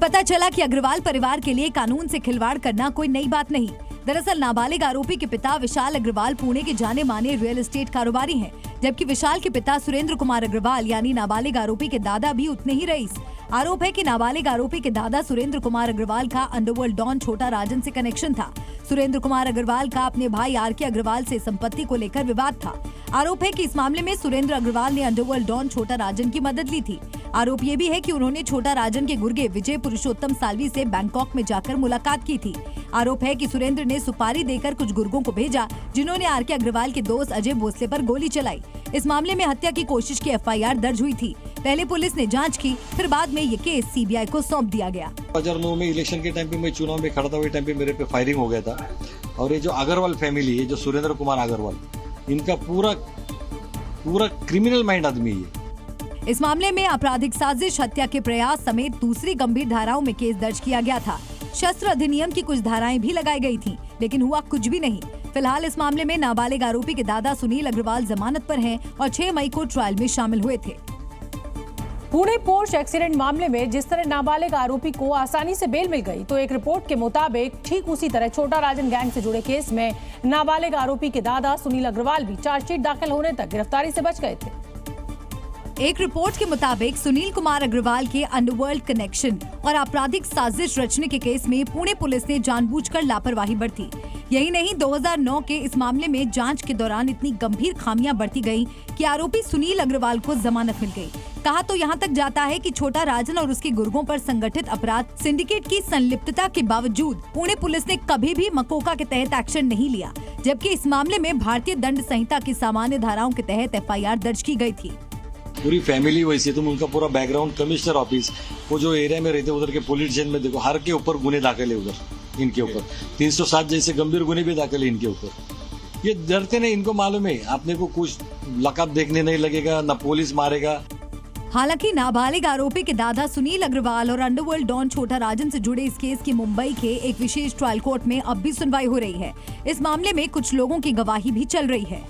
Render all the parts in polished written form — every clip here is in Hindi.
पता चला कि अग्रवाल परिवार के लिए कानून से खिलवाड़ करना कोई नई बात नहीं। दरअसल नाबालिग आरोपी के पिता विशाल अग्रवाल पुणे के जाने माने रियल एस्टेट कारोबारी हैं, जबकि विशाल के पिता सुरेंद्र कुमार अग्रवाल यानी नाबालिग आरोपी के दादा भी उतने ही रईस। आरोप है कि नाबालिग आरोपी के दादा सुरेंद्र कुमार अग्रवाल का अंडरवर्ल्ड डॉन छोटा राजन से कनेक्शन था। सुरेंद्र कुमार अग्रवाल का अपने भाई आर.के. अग्रवाल से संपत्ति को लेकर विवाद था। आरोप है कि इस मामले में सुरेंद्र अग्रवाल ने अंडरवर्ल्ड डॉन छोटा राजन की मदद ली थी। आरोप ये भी है कि उन्होंने छोटा राजन के गुर्गे विजय पुरुषोत्तम साल्वी से बैंकॉक में जाकर मुलाकात की थी। आरोप है कि सुरेंद्र ने सुपारी देकर कुछ गुर्गों को भेजा, जिन्होंने आर.के. अग्रवाल के दोस्त अजय भोसले पर गोली चलाई। इस मामले में हत्या की कोशिश की एफआईआर दर्ज हुई थी। पहले पुलिस ने जांच की, फिर बाद में ये केस सीबीआई को सौंप दिया गया। 2009 में इलेक्शन के टाइम पे मैं चुनाव में खड़ा था, वही टाइम पे मेरे पे फायरिंग हो गया था। और ये जो अग्रवाल फैमिली है, जो सुरेंद्र कुमार अग्रवाल, इनका पूरा क्रिमिनल माइंड आदमी है। इस मामले में आपराधिक साजिश, हत्या के प्रयास समेत दूसरी गंभीर धाराओं में केस दर्ज किया गया था। शस्त्र अधिनियम की कुछ धाराएं भी लगाई गई थीं, लेकिन हुआ कुछ भी नहीं। फिलहाल इस मामले में नाबालिग आरोपी के दादा सुनील अग्रवाल जमानत पर हैं और 6 मई को ट्रायल में शामिल हुए थे। पुणे पोर्श एक्सीडेंट मामले में जिस तरह नाबालिग आरोपी को आसानी से बेल मिल गई, तो एक रिपोर्ट के मुताबिक ठीक उसी तरह छोटा राजन गैंग से जुड़े केस में नाबालिग आरोपी के दादा सुनील अग्रवाल भी चार्जशीट दाखिल होने तक गिरफ्तारी से बच गए थे। एक रिपोर्ट के मुताबिक सुनील कुमार अग्रवाल के अंडरवर्ल्ड कनेक्शन और आपराधिक साजिश रचने के केस में पुणे पुलिस ने जानबूझकर लापरवाही बरती। यही नहीं, 2009 के इस मामले में जांच के दौरान इतनी गंभीर खामियां बरती गईं कि आरोपी सुनील अग्रवाल को जमानत मिल गई। कहा तो यहां तक जाता है कि छोटा राजन और उसके गुर्गों पर संगठित अपराध सिंडिकेट की संलिप्तता के बावजूद पुणे पुलिस ने कभी भी मकोका के तहत एक्शन नहीं लिया, जबकि इस मामले में भारतीय दंड संहिता की सामान्य धाराओं के तहत एफआईआर दर्ज की गई थी। पूरी फैमिली वैसे, तुम उनका पूरा बैकग्राउंड, कमिश्नर ऑफिस, वो जो एरिया में रहते उधर के पुलिस स्टेशन में देखो, हर के ऊपर गुने दाखिल है। उधर इनके ऊपर 307 जैसे गंभीर गुने भी दाखिल है इनके ऊपर। ये डरते नहीं, इनको मालूम है आपने को कुछ लकब देखने नहीं लगेगा, न पुलिस मारेगा। हालांकि नाबालिग आरोपी के दादा सुनील अग्रवाल और अंडरवर्ल्ड डॉन छोटा राजन से जुड़े इस केस की मुंबई के एक विशेष ट्रायल कोर्ट में अब भी सुनवाई हो रही है। इस मामले में कुछ लोगों की गवाही भी चल रही है।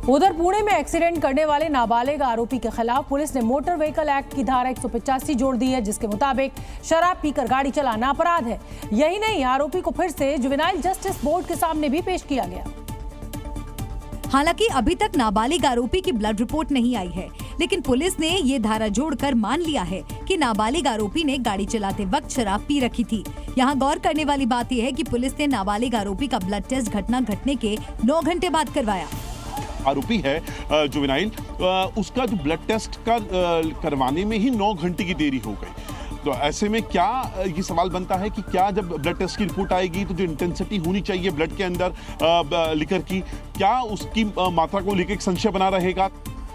उधर पुणे में एक्सीडेंट करने वाले नाबालिग आरोपी के खिलाफ पुलिस ने मोटर व्हीकल एक्ट की धारा 185 जोड़ दी है, जिसके मुताबिक शराब पीकर गाड़ी चलाना अपराध है। यही नहीं, आरोपी को फिर से जुवेनाइल जस्टिस बोर्ड के सामने भी पेश किया गया। हालांकि अभी तक नाबालिग आरोपी की ब्लड रिपोर्ट नहीं आई है, लेकिन पुलिस ने ये धारा जोड़कर मान लिया है कि नाबालिग आरोपी ने गाड़ी चलाते वक्त शराब पी रखी थी। यहाँ गौर करने वाली बात यह है कि पुलिस ने नाबालिग आरोपी का ब्लड टेस्ट घटना घटने के 9 घंटे बाद करवाया। आरोपी है जुवेनाइल, उसका जो ब्लड टेस्ट का करवाने में ही 9 घंटे की देरी हो गई। तो ऐसे में क्या ये सवाल बनता है कि क्या जब ब्लड टेस्ट की रिपोर्ट आएगी तो जो इंटेंसिटी होनी चाहिए ब्लड के अंदर लिकर की, क्या उसकी मात्रा को लेकर एक संशय बना रहेगा?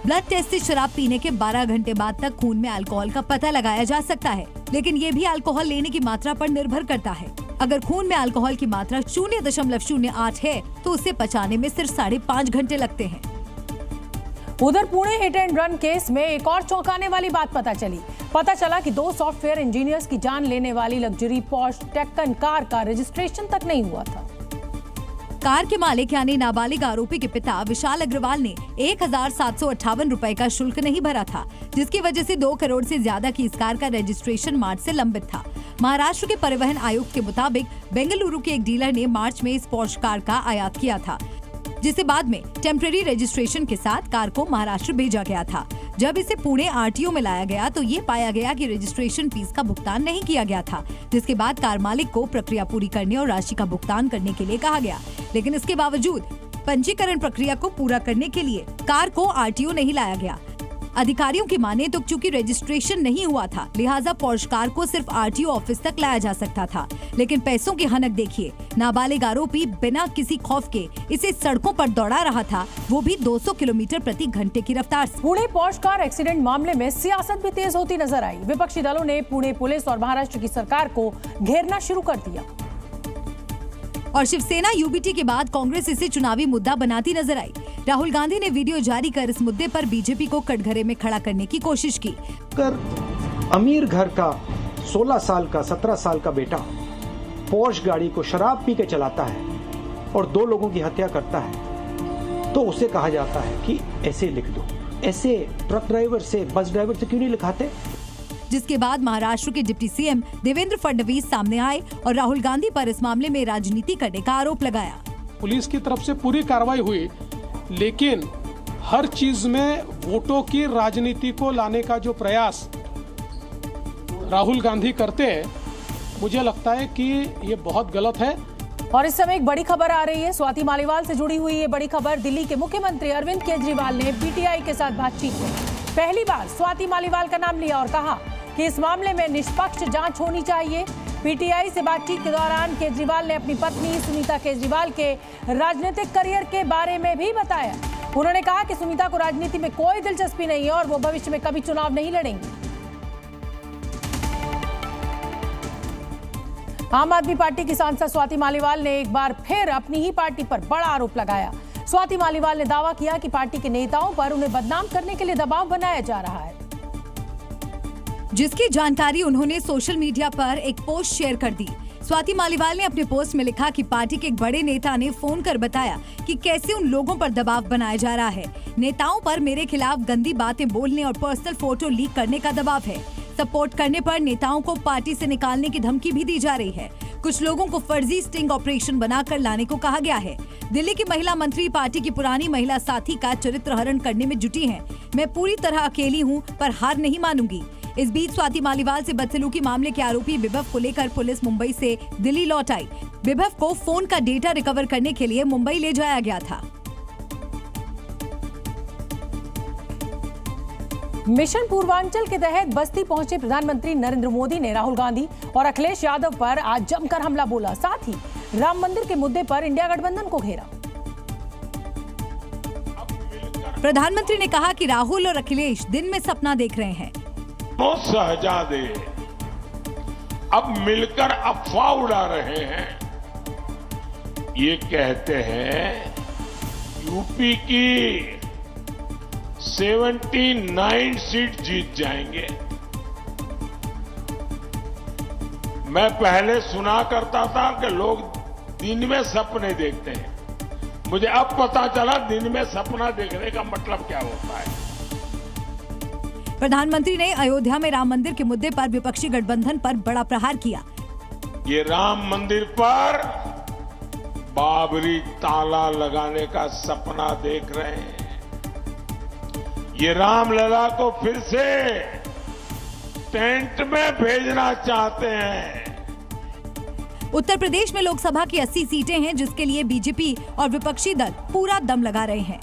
ब्लड टेस्ट से शराब पीने के 12 घंटे बाद तक खून में अल्कोहल का पता लगाया जा सकता है, लेकिन ये भी अल्कोहल लेने की मात्रा पर निर्भर करता है। अगर खून में अल्कोहल की मात्रा 0.08 है तो उसे पचाने में सिर्फ 5.5 घंटे लगते हैं। उधर Pune hit and run case में एक और चौंकाने वाली बात पता चला कि 2 सॉफ्टवेयर इंजीनियर्स की जान लेने वाली लग्जरी पॉर्श टेक्कन कार का रजिस्ट्रेशन तक नहीं हुआ था। कार के मालिक यानी नाबालिग आरोपी के पिता विशाल अग्रवाल ने 1,758 रुपए का शुल्क नहीं भरा था, जिसकी वजह से 2 करोड़ से ज्यादा की इस कार का रजिस्ट्रेशन मार्च से लंबित था। महाराष्ट्र के परिवहन आयुक्त के मुताबिक बेंगलुरु के एक डीलर ने मार्च में इस पॉर्श कार का आयात किया था, जिसे बाद में टेम्परेरी रजिस्ट्रेशन के साथ कार को महाराष्ट्र भेजा गया था। जब इसे पुणे आरटीओ में लाया गया तो ये पाया गया कि रजिस्ट्रेशन फीस का भुगतान नहीं किया गया था, जिसके बाद कार मालिक को प्रक्रिया पूरी करने और राशि का भुगतान करने के लिए कहा गया। लेकिन इसके बावजूद पंजीकरण प्रक्रिया को पूरा करने के लिए कार को आरटीओ नहीं लाया गया। अधिकारियों की माने तो चूंकि रजिस्ट्रेशन नहीं हुआ था, लिहाजा पॉर्श कार को सिर्फ आरटीओ ऑफिस तक लाया जा सकता था। लेकिन पैसों की हनक देखिए, नाबालिग आरोपी बिना किसी खौफ के इसे सड़कों पर दौड़ा रहा था, वो भी 200 किलोमीटर प्रति घंटे की रफ्तार से। पुणे पॉर्श कार एक्सीडेंट मामले में सियासत भी तेज होती नजर आई। विपक्षी दलों ने पुणे पुलिस और महाराष्ट्र की सरकार को घेरना शुरू कर दिया और शिवसेना यूबीटी के बाद कांग्रेस इसे चुनावी मुद्दा बनाती नजर आई। राहुल गांधी ने वीडियो जारी कर इस मुद्दे पर बीजेपी को कटघरे में खड़ा करने की कोशिश की। अमीर घर का 16 साल का 17 साल का बेटा पोर्श गाड़ी को शराब पी के चलाता है और 2 लोगों की हत्या करता है, तो उसे कहा जाता है कि ऐसे लिख दो। ऐसे ट्रक ड्राइवर से, बस ड्राइवर से क्यों नहीं लिखाते? जिसके बाद महाराष्ट्र के डिप्टी सीएम देवेंद्र फडणवीस सामने आए और राहुल गांधी पर इस मामले में राजनीति करने का आरोप लगाया। पुलिस की तरफ से पूरी कार्रवाई हुई, लेकिन हर चीज में वोटों की राजनीति को लाने का जो प्रयास राहुल गांधी करते हैं, मुझे लगता है कि ये बहुत गलत है। और इस समय एक बड़ी खबर आ रही है स्वाति मालीवाल से जुड़ी हुई। ये बड़ी खबर, दिल्ली के मुख्यमंत्री अरविंद केजरीवाल ने पीटीआई के साथ बातचीत में पहली बार स्वाति मालीवाल का नाम लिया और कहा कि इस मामले में निष्पक्ष जांच होनी चाहिए। पीटीआई से बातचीत के दौरान केजरीवाल ने अपनी पत्नी सुनीता केजरीवाल के राजनीतिक करियर के बारे में भी बताया। उन्होंने कहा कि सुनीता को राजनीति में कोई दिलचस्पी नहीं है और वो भविष्य में कभी चुनाव नहीं लड़ेंगी। आम आदमी पार्टी की सांसद स्वाति मालीवाल ने एक बार फिर अपनी ही पार्टी पर बड़ा आरोप लगाया। स्वाति मालीवाल ने दावा किया कि पार्टी के नेताओं पर उन्हें बदनाम करने के लिए दबाव बनाया जा रहा है, जिसकी जानकारी उन्होंने सोशल मीडिया पर एक पोस्ट शेयर कर दी। स्वाति मालीवाल ने अपने पोस्ट में लिखा कि पार्टी के एक बड़े नेता ने फोन कर बताया कि कैसे उन लोगों पर दबाव बनाया जा रहा है। नेताओं पर मेरे खिलाफ गंदी बातें बोलने और पर्सनल फोटो लीक करने का दबाव है। सपोर्ट करने पर नेताओं को पार्टी से निकालने की धमकी भी दी जा रही है। कुछ लोगों को फर्जी स्टिंग ऑपरेशन बनाकर लाने को कहा गया है। दिल्ली की महिला मंत्री पार्टी की पुरानी महिला साथी का चरित्र हरण करने में जुटी हैं। मैं पूरी तरह अकेली हूं, पर हार नहीं मानूंगी। इस बीच स्वाति मालीवाल से बदसलूकी मामले के आरोपी विभव को लेकर पुलिस मुंबई से दिल्ली लौट आई। विभव को फोन का डेटा रिकवर करने के लिए मुंबई ले जाया गया था। मिशन पूर्वांचल के तहत बस्ती पहुंचे प्रधानमंत्री नरेंद्र मोदी ने राहुल गांधी और अखिलेश यादव पर आज जमकर हमला बोला। साथ ही राम मंदिर के मुद्दे पर इंडिया गठबंधन को घेरा। प्रधानमंत्री ने कहा कि राहुल और अखिलेश दिन में सपना देख रहे हैं। शहजादे अब मिलकर अफवाह उड़ा रहे हैं। ये कहते हैं यूपी की 79 सीट जीत जाएंगे। मैं पहले सुना करता था कि लोग दिन में सपने देखते हैं। मुझे अब पता चला दिन में सपना देखने का मतलब क्या होता है। प्रधानमंत्री ने अयोध्या में राम मंदिर के मुद्दे पर विपक्षी गठबंधन पर बड़ा प्रहार किया। ये राम मंदिर पर बाबरी ताला लगाने का सपना देख रहे हैं। ये रामलला को फिर से टेंट में भेजना चाहते हैं। उत्तर प्रदेश में लोकसभा की 80 सीटें हैं, जिसके लिए बीजेपी और विपक्षी दल पूरा दम लगा रहे हैं।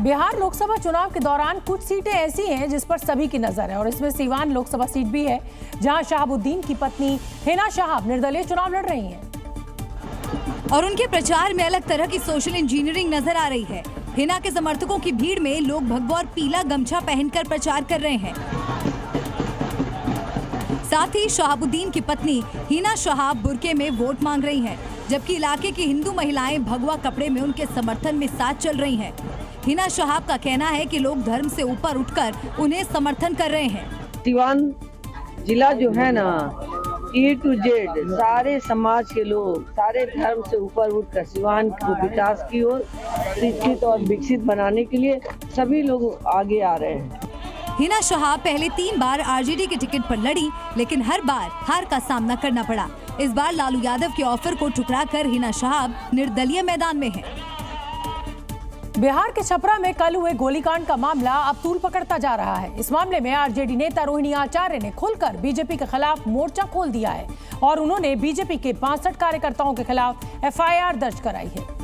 बिहार लोकसभा चुनाव के दौरान कुछ सीटें ऐसी हैं जिस पर सभी की नजर है और इसमें सीवान लोकसभा सीट भी है, जहां शहाबुद्दीन की पत्नी हिना शहाब निर्दलीय चुनाव लड़ रही हैं। और उनके प्रचार में अलग तरह की सोशल इंजीनियरिंग नजर आ रही है। हिना के समर्थकों की भीड़ में लोग भगवा और पीला गमछा पहनकर प्रचार कर रहे हैं। साथ ही शहाबुद्दीन की पत्नी हिना शहाब बुर्के में वोट मांग रही हैं, जबकि इलाके की हिंदू महिलाएं भगवा कपड़े में उनके समर्थन में साथ चल रही हैं। हिना शहाब का कहना है कि लोग धर्म से ऊपर उठकर उन्हें समर्थन कर रहे हैं। सिवान जिला जो है ना, E to Z सारे समाज के लोग सारे धर्म से ऊपर उठकर सिवान को विकास की ओर शिक्षित और विकसित बनाने के लिए सभी लोग आगे आ रहे हैं। हिना शहाब पहले 3 बार आरजेडी के टिकट पर लड़ी, लेकिन हर बार हार का सामना करना पड़ा। इस बार लालू यादव के ऑफर को ठुकराकर हिना शहाब निर्दलीय मैदान में है। बिहार के छपरा में कल हुए गोलीकांड का मामला अब तूल पकड़ता जा रहा है। इस मामले में आरजेडी नेता रोहिणी आचार्य ने खुलकर बीजेपी के खिलाफ मोर्चा खोल दिया है और उन्होंने बीजेपी के 62 कार्यकर्ताओं के खिलाफ FIR दर्ज कराई है।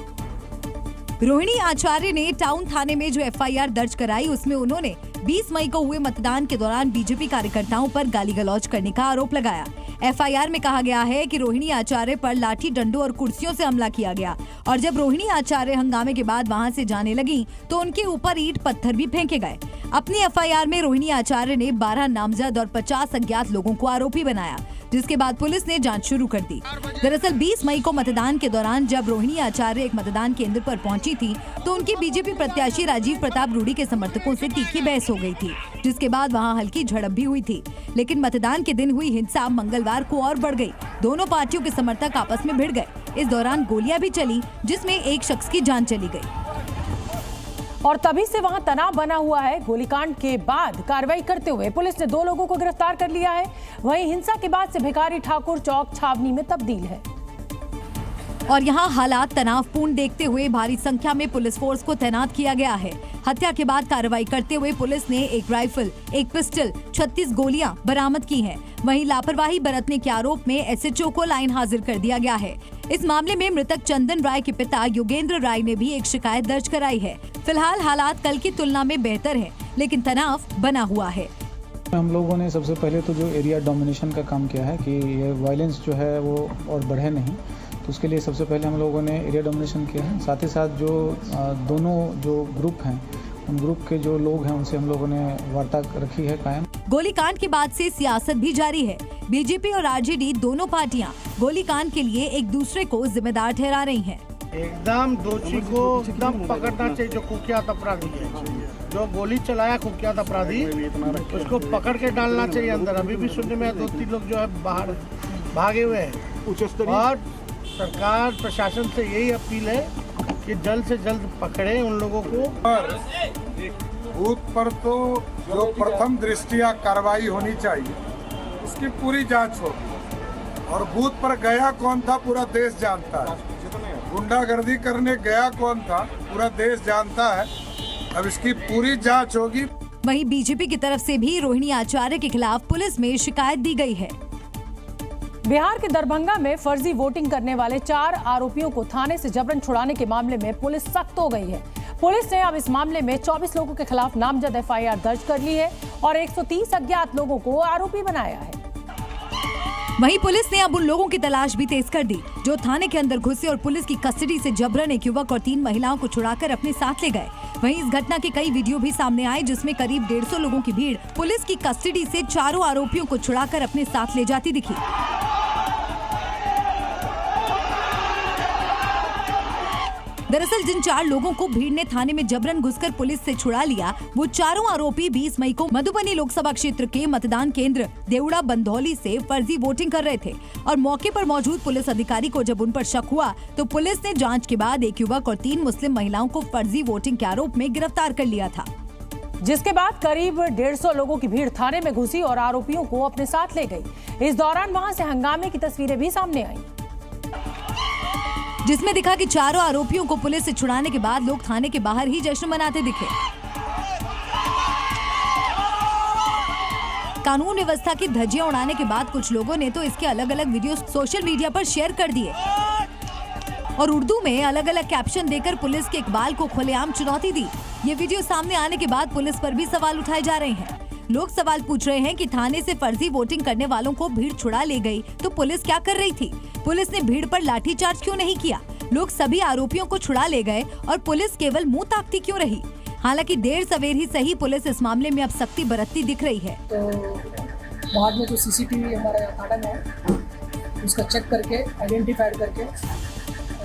रोहिणी आचार्य ने टाउन थाने में जो FIR दर्ज कराई, उसमें उन्होंने 20 मई को हुए मतदान के दौरान बीजेपी कार्यकर्ताओं पर गाली गलौज करने का आरोप लगाया। FIR में कहा गया है कि रोहिणी आचार्य पर लाठी डंडों और कुर्सियों से हमला किया गया और जब रोहिणी आचार्य हंगामे के बाद वहां से जाने लगी तो उनके ऊपर ईंट पत्थर भी फेंके गए। अपनी FIR में रोहिणी आचार्य ने 12 नामजद और 50 अज्ञात लोगों को आरोपी बनाया, जिसके बाद पुलिस ने जांच शुरू कर दी। दरअसल 20 मई को मतदान के दौरान जब रोहिणी आचार्य एक मतदान केंद्र पर पहुंची थी तो उनकी बीजेपी प्रत्याशी राजीव प्रताप रूडी के समर्थकों से तीखी बहस हो गई थी, जिसके बाद वहां हल्की झड़प भी हुई थी। लेकिन मतदान के दिन हुई हिंसा मंगलवार को और बढ़ गई। दोनों पार्टियों के समर्थक आपस में भिड़ गए। इस दौरान गोलियां भी चली, जिसमें एक शख्स की जान चली गई। और तभी से वहां तनाव बना हुआ है। गोलीकांड के बाद कार्रवाई करते हुए पुलिस ने 2 लोगों को गिरफ्तार कर लिया है। वहीं हिंसा के बाद से भिखारी ठाकुर चौक छावनी में तब्दील है। और यहाँ हालात तनावपूर्ण देखते हुए भारी संख्या में पुलिस फोर्स को तैनात किया गया है। हत्या के बाद कार्रवाई करते हुए पुलिस ने एक राइफल, एक पिस्टल, 36 गोलियां बरामद की हैं। वहीं लापरवाही बरतने के आरोप में एसएचओ को लाइन हाजिर कर दिया गया है। इस मामले में मृतक चंदन राय के पिता योगेंद्र राय ने भी एक शिकायत दर्ज कराई है। फिलहाल हालात कल की तुलना में बेहतर है, लेकिन तनाव बना हुआ है। हम लोगों ने सबसे पहले तो जो एरिया डोमिनेशन का काम किया है कि ये वायलेंस जो है वो और बढ़े नहीं, तो उसके लिए सबसे पहले हम लोगों ने एरिया डोमिनेशन किया है। साथ ही साथ जो दोनों जो ग्रुप हैं, उन ग्रुप के जो लोग हैं उनसे हम लोगों ने वार्ता रखी है कायम। गोलीकांड के बाद से सियासत भी जारी है। बीजेपी और आरजेडी दोनों पार्टियां गोलीकांड के लिए एक दूसरे को जिम्मेदार ठहरा रही हैं। एकदम दोषी को एकदम पकड़ना चाहिए, जो कुख्यात अपराधी है, जो गोली चलाया कुख्यात अपराधी, उसको पकड़ के डालना चाहिए अंदर। अभी भी सुनने में 2-3 लोग जो है बाहर भागे हुए हैं। और सरकार प्रशासन से यही अपील है कि जल्द से जल्द पकड़े उन लोगों को। बूथ पर तो जो प्रथम दृष्टिया कार्रवाई होनी चाहिए उसकी पूरी जांच होगी। और बूथ पर गया कौन था पूरा देश जानता है, गुंडागर्दी करने गया कौन था पूरा देश जानता है। अब इसकी पूरी जांच होगी। वहीं बीजेपी की तरफ से भी रोहिणी आचार्य के खिलाफ पुलिस में शिकायत दी गई है। बिहार के दरभंगा में फर्जी वोटिंग करने वाले 4 आरोपियों को थाने से जबरन छुड़ाने के मामले में पुलिस सख्त हो गई है। पुलिस ने अब इस मामले में 24 लोगों के खिलाफ नामजद एफआईआर दर्ज कर ली है और 130 अज्ञात लोगों को आरोपी बनाया है। वहीं पुलिस ने अब उन लोगों की तलाश भी तेज कर दी जो थाने के अंदर घुसे और पुलिस की कस्टडी से जबरन एक युवक और 3 महिलाओं को छुड़ाकर अपने साथ ले गए। वहीं इस घटना के कई वीडियो भी सामने आए जिसमें करीब 150 लोगों की भीड़ पुलिस की कस्टडी से 4 आरोपियों को छुड़ाकर अपने साथ ले जाती दिखी। दरअसल जिन 4 लोगों को भीड़ ने थाने में जबरन घुसकर पुलिस से छुड़ा लिया, वो चारों आरोपी 20 मई को मधुबनी लोकसभा क्षेत्र के मतदान केंद्र देवड़ा बंधौली से फर्जी वोटिंग कर रहे थे और मौके पर मौजूद पुलिस अधिकारी को जब उन पर शक हुआ तो पुलिस ने जांच के बाद एक युवक और 3 मुस्लिम महिलाओं को फर्जी वोटिंग के आरोप में गिरफ्तार कर लिया था। जिसके बाद करीब 150 लोगों की भीड़ थाने में घुसी और आरोपियों को अपने साथ ले गई। इस दौरान वहां से हंगामे की तस्वीरें भी सामने आई, जिसमें दिखा कि चारों आरोपियों को पुलिस से छुड़ाने के बाद लोग थाने के बाहर ही जश्न मनाते दिखे। कानून व्यवस्था की धज्जियां उड़ाने के बाद कुछ लोगों ने तो इसके अलग अलग वीडियो सोशल मीडिया पर शेयर कर दिए और उर्दू में अलग अलग कैप्शन देकर पुलिस के इकबाल को खुलेआम चुनौती दी। ये वीडियो सामने आने के बाद पुलिस पर भी सवाल उठाए जा रहे हैं। लोग सवाल पूछ रहे हैं कि थाने से फर्जी वोटिंग करने वालों को भीड़ छुड़ा ले गई तो पुलिस क्या कर रही थी? पुलिस ने भीड़ पर लाठीचार्ज क्यों नहीं किया? लोग सभी आरोपियों को छुड़ा ले गए और पुलिस केवल मुंह ताकती क्यों रही? हालांकि देर सवेर ही सही पुलिस इस मामले में अब सख्ती बरतती दिख रही है। तो बाद में जो सीसीटीवी हमारा अखाड़ा में है उसका चेक करके आइडेंटिफाइड करके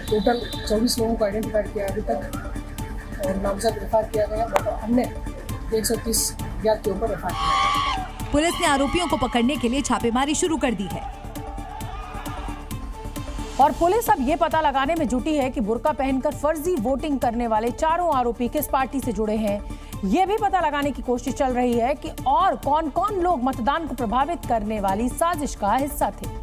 टोटल 24 लोगों को आइडेंटिफाइड किया अभी तक और नामजद एफआईआर किया गया। बट हमने 130 अज्ञात के ऊपर एफआईआर किया। पुलिस ने आरोपियों को पकड़ने के लिए छापेमारी शुरू कर दी है और पुलिस अब ये पता लगाने में जुटी है कि बुर्का पहनकर फर्जी वोटिंग करने वाले चारों आरोपी किस पार्टी से जुड़े हैं। ये भी पता लगाने की कोशिश चल रही है कि और कौन कौन लोग मतदान को प्रभावित करने वाली साजिश का हिस्सा थे।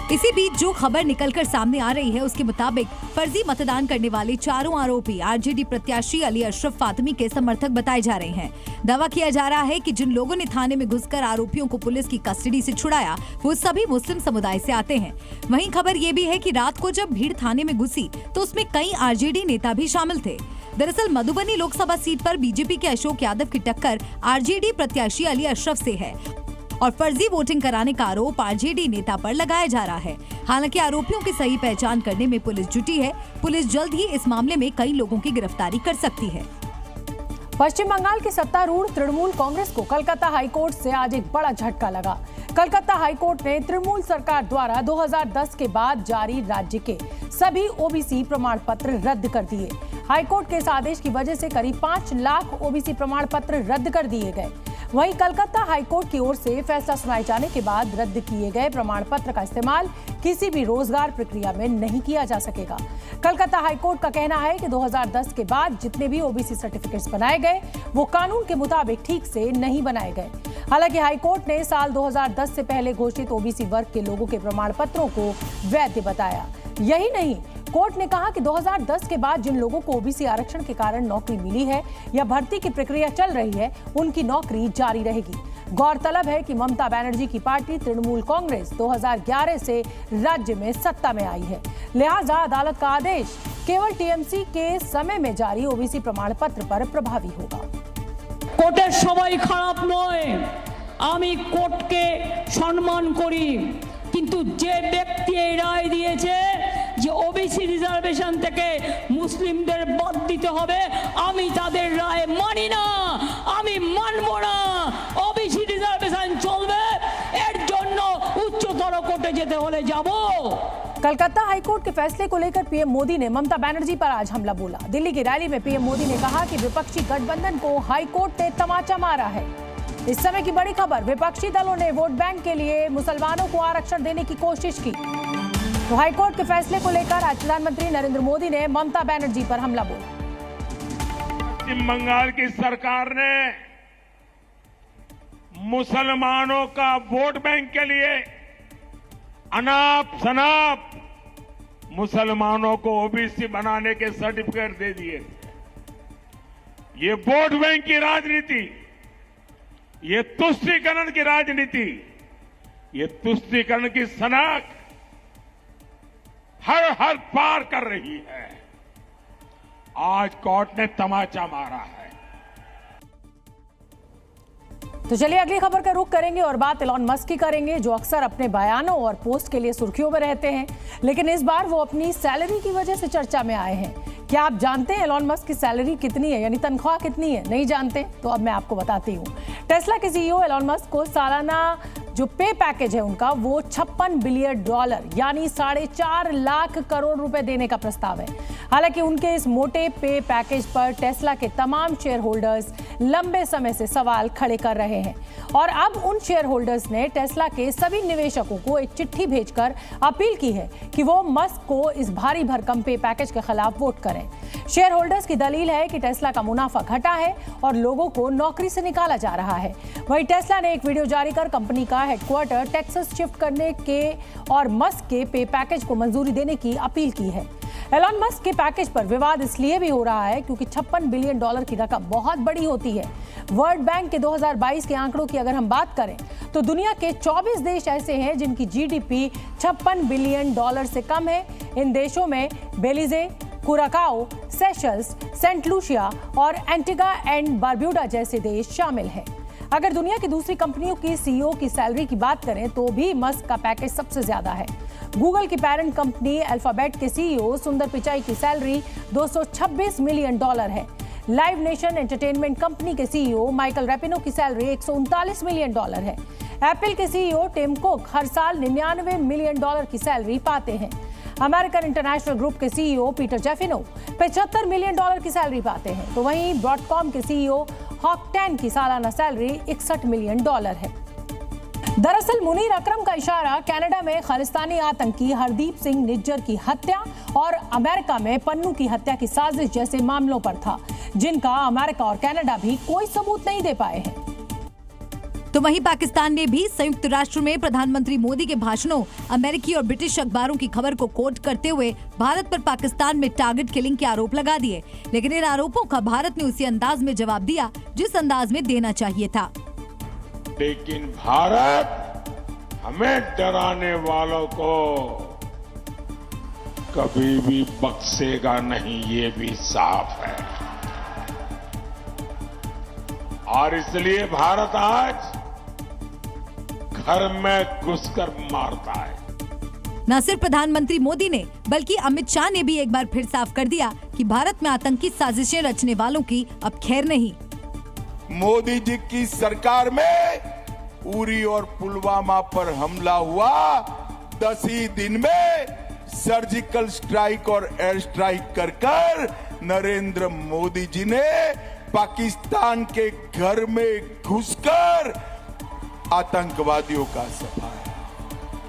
इसी बीच जो खबर निकलकर सामने आ रही है उसके मुताबिक फर्जी मतदान करने वाले चारों आरोपी आरजेडी प्रत्याशी अली अशरफ फातिमी के समर्थक बताए जा रहे हैं। दावा किया जा रहा है कि जिन लोगों ने थाने में घुसकर आरोपियों को पुलिस की कस्टडी से छुड़ाया वो सभी मुस्लिम समुदाय से आते हैं। वहीं खबर ये भी है कि रात को जब भीड़ थाने में घुसी तो उसमें कई आरजेडी नेता भी शामिल थे। दरअसल मधुबनी लोकसभा सीट पर बीजेपी के अशोक यादव की टक्कर आरजेडी प्रत्याशी अली अशरफ से है और फर्जी वोटिंग कराने का आरोप आरजेडी नेता पर लगाया जा रहा है। हालांकि आरोपियों की सही पहचान करने में पुलिस जुटी है। पुलिस जल्द ही इस मामले में कई लोगों की गिरफ्तारी कर सकती है। पश्चिम बंगाल की सत्तारूढ़ तृणमूल कांग्रेस को कलकत्ता हाईकोर्ट से आज एक बड़ा झटका लगा। कलकत्ता हाईकोर्ट ने तृणमूल सरकार द्वारा 2010 के बाद जारी राज्य के सभी ओबीसी प्रमाण पत्र रद्द कर दिए। हाईकोर्ट के इस आदेश की वजह से करीब 5 लाख ओबीसी प्रमाण पत्र रद्द कर दिए गए। वहीं कलकत्ता हाईकोर्ट की ओर से फैसला सुनाए जाने के बाद रद्द किए गए प्रमाण पत्र का इस्तेमाल किसी भी रोजगार प्रक्रिया में नहीं किया जा सकेगा। कलकत्ता हाईकोर्ट का कहना है कि 2010 के बाद जितने भी ओबीसी सर्टिफिकेट्स बनाए गए वो कानून के मुताबिक ठीक से नहीं बनाए गए। हालांकि हाईकोर्ट ने साल 2010 से पहले घोषित ओबीसी वर्ग के लोगों के प्रमाण पत्रों को वैध बताया। यही नहीं, कोर्ट ने कहा कि 2010 के बाद जिन लोगों को ओबीसी आरक्षण के कारण नौकरी मिली है या भर्ती की प्रक्रिया चल रही है, उनकी नौकरी जारी रहेगी। गौरतलब है कि ममता बनर्जी की पार्टी तृणमूल कांग्रेस 2011 से राज्य में सत्ता में आई है, लिहाजा अदालत का आदेश केवल टीएमसी के समय में जारी ओबीसी प्रमाण पत्र पर प्रभावी होगा। कोर्टेर सबाई खराब नय, आमी कोर्टके सम्मान करी, किन्तु जे व्यक्ति এই রায় দিয়েছে যে ওবিসি রিজার্ভেশন থেকে মুসলিমদের বাদ দিতে হবে, আমি তাদের রায় মানি না, আমি মানব না। ওবিসি রিজার্ভেশন চলবে, এর জন্য উচ্চতর কোর্টে যেতে হলে যাব। कलकत्ता हाईकोर्ट के फैसले को लेकर पीएम मोदी ने ममता बनर्जी पर आज हमला बोला। दिल्ली की रैली में पीएम मोदी ने कहा कि विपक्षी गठबंधन को हाईकोर्ट ने तमाचा मारा है। इस समय की बड़ी खबर, विपक्षी दलों ने वोट बैंक के लिए मुसलमानों को आरक्षण देने की कोशिश की। तो हाईकोर्ट के फैसले को लेकर आज प्रधानमंत्री नरेंद्र मोदी ने ममता बनर्जी पर हमला बोला। पश्चिम बंगाल की सरकार ने मुसलमानों का वोट बैंक के लिए अनाप शनाप मुसलमानों को ओबीसी बनाने के सर्टिफिकेट दे दिए। ये वोट बैंक की राजनीति, ये तुष्टीकरण की राजनीति, ये तुष्टीकरण की सनक हर पार कर रही है। आज कोर्ट ने तमाचा मारा है। तो चलिए अगली खबर का रुख करेंगे और बात एलॉन मस्क की करेंगे, जो अक्सर अपने बयानों और पोस्ट के लिए सुर्खियों में रहते हैं, लेकिन इस बार वो अपनी सैलरी की वजह से चर्चा में आए हैं। क्या आप जानते हैं एलॉन मस्क की सैलरी कितनी है, यानी तनख्वाह कितनी है? नहीं जानते? तो अब मैं आपको बताती हूँ। टेस्ला के सीईओ एलॉन मस्क को सालाना जो पे पैकेज है उनका वो $56 बिलियन यानी 4.5 लाख करोड़ रुपए देने का प्रस्ताव है। हालांकि उनके इस मोटे पे पैकेज पर टेस्ला के तमाम शेयर होल्डर्स लंबे समय से सवाल खड़े कर रहे हैं और अब उन शेयर होल्डर्स ने टेस्ला के सभी निवेशकों को एक चिट्ठी भेजकर अपील की है कि वो मस्क को इस भारी भरकम पे पैकेज के खिलाफ वोट करें। शेयर होल्डर्स की दलील है कि टेस्ला का मुनाफा घटा है और लोगों को नौकरी से निकाला जा रहा है। वहीं टेस्ला ने एक वीडियो जारी कर कंपनी का हेडक्वार्टर टेक्सास शिफ्ट करने के और मस्क के पे पैकेज को मंजूरी देने की अपील की है। एलॉन मस्क के पैकेज पर विवाद इसलिए भी हो रहा है क्योंकि $56 बिलियन की रकम बहुत बड़ी होती है। वर्ल्ड बैंक के 2022 के आंकड़ों की अगर हम बात करें तो दुनिया के 24 देश ऐसे हैं जिनकी जीडीपी $56 बिलियन से कम है। इन देशों में Belize, Curacao, Seychelles, Saint Lucia और एंटिगा एंड बारब्यूडा जैसे देश शामिल हैं। अगर दुनिया की दूसरी कंपनियों की सीईओ की सैलरी की बात करें तो भी मस्क का पैकेज सबसे ज्यादा है। गूगल की पेरेंट कंपनी अल्फाबेट के सीईओ सुंदर पिचाई की सैलरी $226 मिलियन है। लाइव नेशन एंटरटेनमेंट कंपनी के सीईओ माइकल रैपिनो की सैलरी $139 मिलियन है। एप्पल के सीईओ टिम कुक हर साल $99 मिलियन की सैलरी पाते हैं। अमेरिकन इंटरनेशनल ग्रुप के सीईओ पीटर जेफिनो $75 मिलियन की सैलरी पाते हैं। तो वहीं ब्रॉडकॉम के सीईओ हॉक टैन की सालाना सैलरी $61 मिलियन है। दरअसल मुनीर अकरम का इशारा कनाडा में खालिस्तानी आतंकी हरदीप सिंह निज्जर की हत्या और अमेरिका में पन्नू की हत्या की साजिश जैसे मामलों पर था, जिनका अमेरिका और कनाडा भी कोई सबूत नहीं दे पाए हैं। तो वहीं पाकिस्तान ने भी संयुक्त राष्ट्र में प्रधानमंत्री मोदी के भाषणों, अमेरिकी और ब्रिटिश अखबारों की खबर को कोट करते हुए भारत पर पाकिस्तान में टारगेट किलिंग के आरोप लगा दिए। लेकिन इन आरोपों का भारत ने उसी अंदाज में जवाब दिया जिस अंदाज में देना चाहिए था। लेकिन भारत हमें डराने वालों को कभी भी बख्शेगा नहीं, ये भी साफ है। और इसलिए भारत आज घर में घुसकर मारता है। न सिर्फ प्रधानमंत्री मोदी ने बल्कि अमित शाह ने भी एक बार फिर साफ कर दिया कि भारत में आतंकी साजिशें रचने वालों की अब खैर नहीं। मोदी जी की सरकार में उरी और पुलवामा पर हमला हुआ, 10 ही दिन में सर्जिकल स्ट्राइक और एयर स्ट्राइक कर नरेंद्र मोदी जी ने पाकिस्तान के घर में घुसकर आतंकवादियों का सफाया।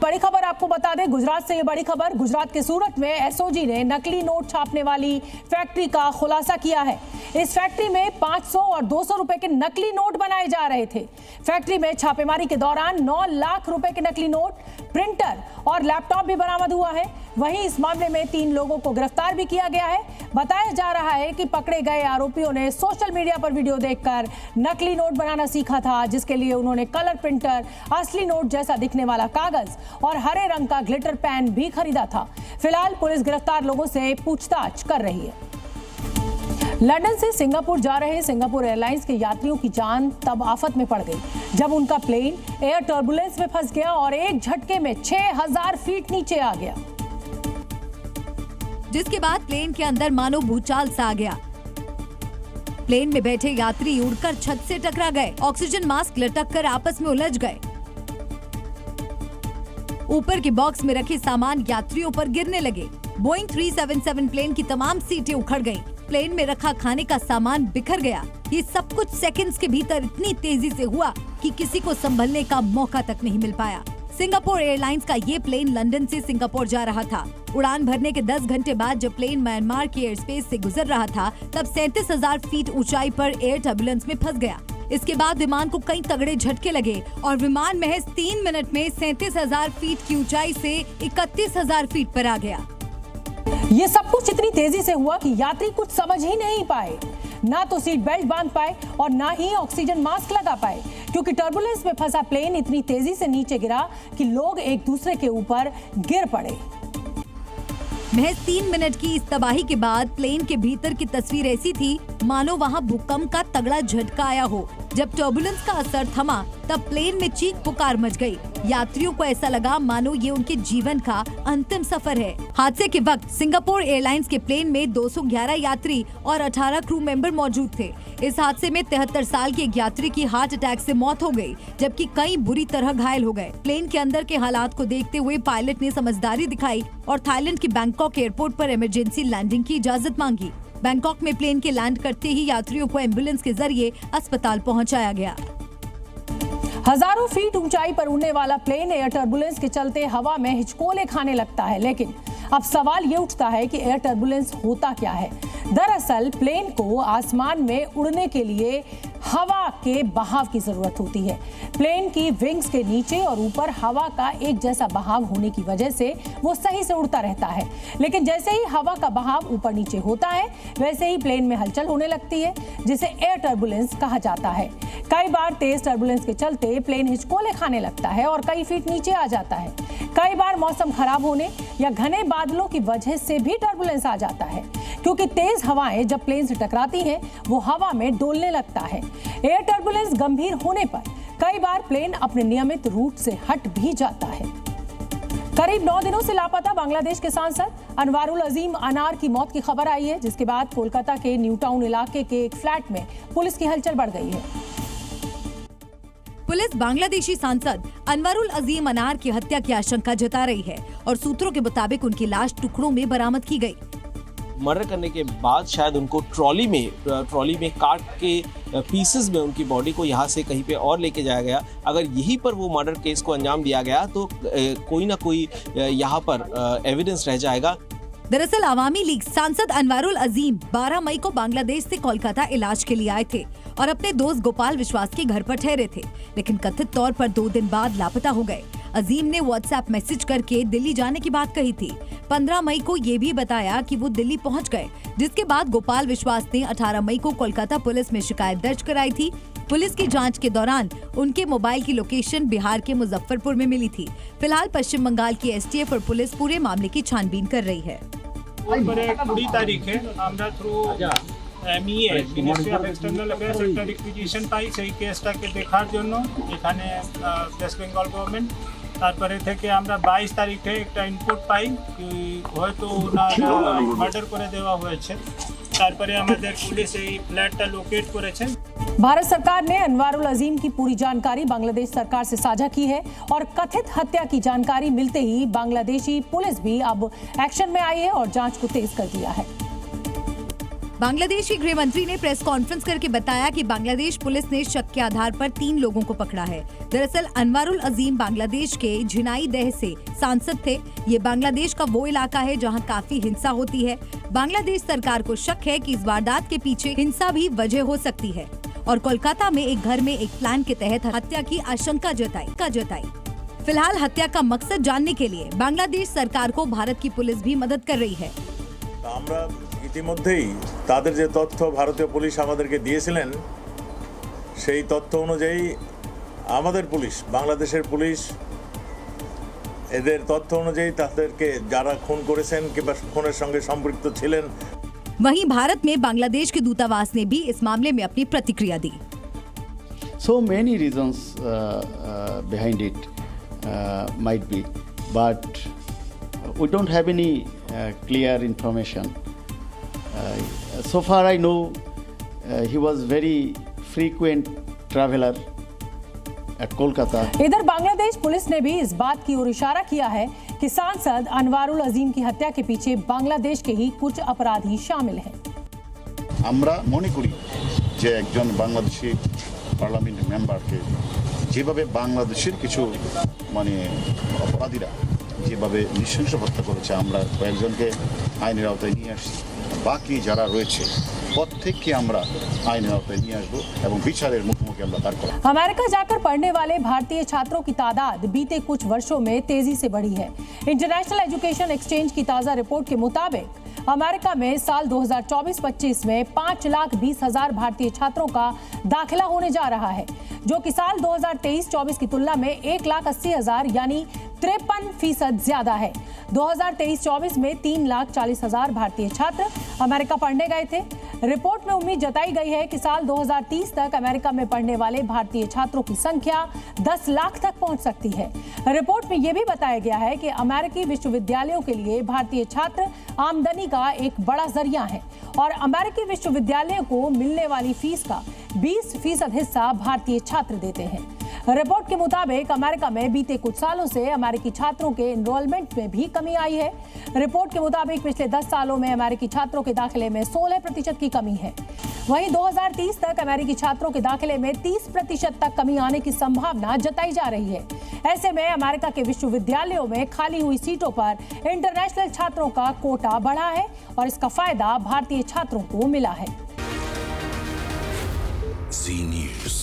बड़ी खबर आपको बता दें, गुजरात से ये बड़ी खबर। गुजरात के सूरत में एसओजी ने नकली नोट छापने वाली फैक्ट्री का खुलासा किया है। इस फैक्ट्री में 500 और 200 रुपए के नकली नोट बनाए जा रहे थे। फैक्ट्री में छापेमारी के दौरान 9 लाख रुपए के नकली नोट, प्रिंटर और लैपटॉप भी बरामद हुआ है। वहीं इस मामले में 3 लोगों को गिरफ्तार भी किया गया है। बताया जा रहा है कि पकड़े गए आरोपियों ने सोशल मीडिया पर वीडियो देखकर नकली नोट बनाना सीखा था, जिसके लिए उन्होंने कलर प्रिंटर, असली नोट जैसा दिखने वाला कागज और हरे रंग का ग्लिटर पेन भी खरीदा था। फिलहाल पुलिस गिरफ्तार लोगों से पूछताछ कर रही है। लंदन से सिंगापुर जा रहे सिंगापुर एयरलाइंस के यात्रियों की जान तब आफत में पड़ गई जब उनका प्लेन एयर टर्बुलेंस में फंस गया और एक झटके में 6000 फीट नीचे आ गया, जिसके बाद प्लेन के अंदर मानो भूचाल सा आ गया। प्लेन में बैठे यात्री उड़कर छत से टकरा गए, ऑक्सीजन मास्क लटक कर आपस में उलझ गए। ऊपर के बॉक्स में रखे सामान यात्रियों पर गिरने लगे। बोइंग 377 प्लेन की तमाम सीटें उखड़ गईं। प्लेन में रखा खाने का सामान बिखर गया। ये सब कुछ सेकंड्स के भीतर इतनी तेजी से हुआ कि किसी को संभलने का मौका तक नहीं मिल पाया। सिंगापुर एयरलाइंस का ये प्लेन लंदन से सिंगापुर जा रहा था। उड़ान भरने के 10 घंटे बाद जब प्लेन म्यांमार के एयर स्पेस से गुजर रहा था, तब 37,000 फीट ऊंचाई पर एयर टर्बुलेंस में फंस गया। इसके बाद विमान को कई तगड़े झटके लगे और विमान महज 3 मिनट में 37,000 फीट की ऊंचाई से 31,000 फीट पर आ गया। ये सब कुछ इतनी तेजी से हुआ कि यात्री कुछ समझ ही नहीं पाए, ना तो सीट बेल्ट बांध पाए और ना ही ऑक्सीजन मास्क लगा पाए, क्योंकि टर्बुलेंस में फंसा प्लेन इतनी तेजी से नीचे गिरा कि लोग एक दूसरे के ऊपर गिर पड़े। महज 3 मिनट की इस तबाही के बाद प्लेन के भीतर की तस्वीर ऐसी थी मानो वहां भूकंप का तगड़ा झटका आया हो। जब टर्बुलेंस का असर थमा, तब प्लेन में चीख पुकार मच गई। यात्रियों को ऐसा लगा मानो ये उनके जीवन का अंतिम सफर है। हादसे के वक्त सिंगापुर एयरलाइंस के प्लेन में 211 यात्री और 18 क्रू मेंबर मौजूद थे। इस हादसे में 73 साल के एक यात्री की हार्ट अटैक से मौत हो गई, जबकि कई बुरी तरह घायल हो गए। प्लेन के अंदर के हालात को देखते हुए पायलट ने समझदारी दिखाई और थाईलैंड के बैंकॉक एयरपोर्ट पर इमरजेंसी लैंडिंग की इजाजत मांगी। बैंकॉक में प्लेन के लैंड करते ही यात्रियों को एम्बुलेंस के जरिए अस्पताल पहुंचाया गया। हजारों फीट ऊंचाई पर उड़ने वाला प्लेन एयर टर्बुलेंस के चलते हवा में हिचकोले खाने लगता है, लेकिन अब सवाल ये उठता है कि एयर टर्बुलेंस होता क्या है। दरअसल प्लेन को आसमान में उड़ने के लिए हवा के बहाव की जरूरत होती है। प्लेन की विंग्स के नीचे और ऊपर हवा का एक जैसा बहाव होने की वजह से वो सही से उड़ता रहता है, लेकिन जैसे ही हवा का बहाव ऊपर नीचे होता है, वैसे ही प्लेन में हलचल होने लगती है, जिसे एयर टर्बुलेंस कहा जाता है। कई बार तेज टर्बुलेंस के चलते प्लेन हिचकोले खाने लगता है और कई फीट नीचे आ जाता है। कई बार मौसम खराब होने या घने बादलों की वजह से भी टर्बुलेंस आ जाता है, क्योंकि तेज हवाएं जब प्लेन से टकराती हैं, वो हवा में डोलने लगता है। एयर टर्बुलेंस गंभीर होने पर कई बार प्लेन अपने नियमित रूट से हट भी जाता है। करीब 9 दिनों से लापता बांग्लादेश के सांसद अनवारुल अजीम अनार की मौत की खबर आई है, जिसके बाद कोलकाता के न्यू टाउन इलाके के एक फ्लैट में पुलिस की हलचल बढ़ गई है। पुलिस बांग्लादेशी सांसद अनवारुल अजीम अनार की हत्या की आशंका जता रही है और सूत्रों के मुताबिक उनकी लाश टुकड़ों में बरामद की गई। मर्डर करने के बाद शायद उनको ट्रॉली में काट के पीसेस में उनकी बॉडी को यहाँ से कहीं पे और लेके जाया गया। अगर यहीं पर वो मर्डर केस को अंजाम दिया गया तो कोई ना कोई यहाँ पर एविडेंस रह जाएगा। दरअसल आवामी लीग सांसद अनवारुल अजीम 12 मई को बांग्लादेश से कोलकाता इलाज के लिए आए थे और अपने दोस्त गोपाल विश्वास के घर पर ठहरे थे, लेकिन कथित तौर पर 2 दिन बाद लापता हो गए। अजीम ने व्हाट्सएप मैसेज करके दिल्ली जाने की बात कही थी। 15 मई को ये भी बताया कि वो दिल्ली पहुंच गए, जिसके बाद गोपाल विश्वास ने 18 मई को कोलकाता पुलिस में शिकायत दर्ज कराई थी। पुलिस की जांच के दौरान उनके मोबाइल की लोकेशन बिहार के मुजफ्फरपुर में मिली थी। फिलहाल पश्चिम बंगाल की एसटीएफ और पुलिस पूरे मामले की छानबीन कर रही है। 20 তারিখে আমরা through MEA ministry of external affairs একটা রিকুইজিশন পাই সেই কেসটাকে দেখার জন্য এখানে ওয়েস্ট বেঙ্গল গভর্নমেন্ট। তারপরে থেকে আমরা 22 তারিখে একটা ইনপুট পাই কি হয়তো ওনার মার্ডার করে দেওয়া হয়েছে। তারপরে আমাদের পুলিশ এই ফ্ল্যাটটা লোকেট করেছে। भारत सरकार ने अनवारुल अजीम की पूरी जानकारी बांग्लादेश सरकार से साझा की है और कथित हत्या की जानकारी मिलते ही बांग्लादेशी पुलिस भी अब एक्शन में आई है और जांच को तेज कर दिया है। बांग्लादेश के गृह मंत्री ने प्रेस कॉन्फ्रेंस करके बताया कि बांग्लादेश पुलिस ने शक के आधार पर 3 लोगों को पकड़ा है। दरअसल अनवारुल अजीम बांग्लादेश के झिनाइदेह से सांसद थे। ये बांग्लादेश का वो इलाका है जहां काफी हिंसा होती है। बांग्लादेश सरकार को शक है कि इस वारदात के पीछे हिंसा भी वजह हो सकती है और कोलकाता में एक घर में एक प्लान के तहत हत्या की आशंका जताई। फिलहाल हत्या का मकसद जानने के लिए बांग्लादेश सरकार को भारत की पुलिस भी मदद कर रही है। আমরা ইতিমধ্যেই তাদের যে তথ্য ভারতীয় পুলিশ আমাদেরকে দিয়েছিলেন সেই তথ্য অনুযায়ী আমাদের পুলিশ বাংলাদেশের পুলিশ এদের তথ্য অনুযায়ী তাদেরকে যারা খুন করেছেন কিংবা খুনের সঙ্গে সম্পৃক্ত ছিলেন। वहीं भारत में बांग्लादेश के दूतावास ने भी इस मामले में अपनी प्रतिक्रिया दी। So many reasons behind it might be, but we don't have any clear information. So far I know he was very frequent traveler at Kolkata. इधर बांग्लादेश पुलिस ने भी इस बात की ओर इशारा किया है कि सांसद अनवारुल अजीम की हत्या के पीछे बांग्लादेश के ही कुछ अपराधी शामिल हैं। আমরা মনে করি যে একজন বাংলাদেশি পার্লামেন্ট মেম্বারকে যেভাবে বাংলাদেশের কিছু অপরাধীরা যেভাবে নৃশংস হত্যা করেছে আমরা কয়েকজনকে আইনের আওতায় নিয়ে আসছি। বাকি যারা রয়েছে প্রত্যেককে আমরা আইনের আওতায় নিয়ে আসবো এবং বিচারের মুখোমুখি আমরা দাঁড় করাবো। अमेरिका जाकर पढ़ने वाले भारतीय छात्रों की तादाद बीते कुछ वर्षों में तेजी से बढ़ी है। इंटरनेशनल एजुकेशन एक्सचेंज की ताजा रिपोर्ट के मुताबिक अमेरिका में साल 2024-25 में 5,20,000 भारतीय छात्रों का दाखिला होने जा रहा है, जो कि साल 2023-24 की तुलना में 1,80,000 यानी 53% ज्यादा है। 2023-24 में 3,40,000 भारतीय छात्र अमेरिका पढ़ने गए थे। रिपोर्ट में उम्मीद जताई गई है कि साल 2030 तक अमेरिका में पढ़ने वाले भारतीय छात्रों की संख्या 10 लाख तक पहुंच सकती है। रिपोर्ट में यह भी बताया गया है कि अमेरिकी विश्वविद्यालयों के लिए भारतीय छात्र आमदनी का एक बड़ा जरिया है और अमेरिकी विश्वविद्यालयों को मिलने वाली फीस का 20% हिस्सा भारतीय छात्र देते हैं। रिपोर्ट के मुताबिक अमेरिका में बीते कुछ सालों से अमेरिकी छात्रों के एनरोलमेंट में भी कमी आई है। रिपोर्ट के मुताबिक पिछले 10 सालों में अमेरिकी छात्रों के दाखिले में 16% की कमी है। वहीं 2030 तक अमेरिकी छात्रों के दाखिले में 30% तक कमी आने की संभावना जताई जा रही है। ऐसे में अमेरिका के विश्वविद्यालयों में खाली हुई सीटों पर इंटरनेशनल छात्रों का कोटा बढ़ा है और इसका फायदा भारतीय छात्रों को मिला है। Z News।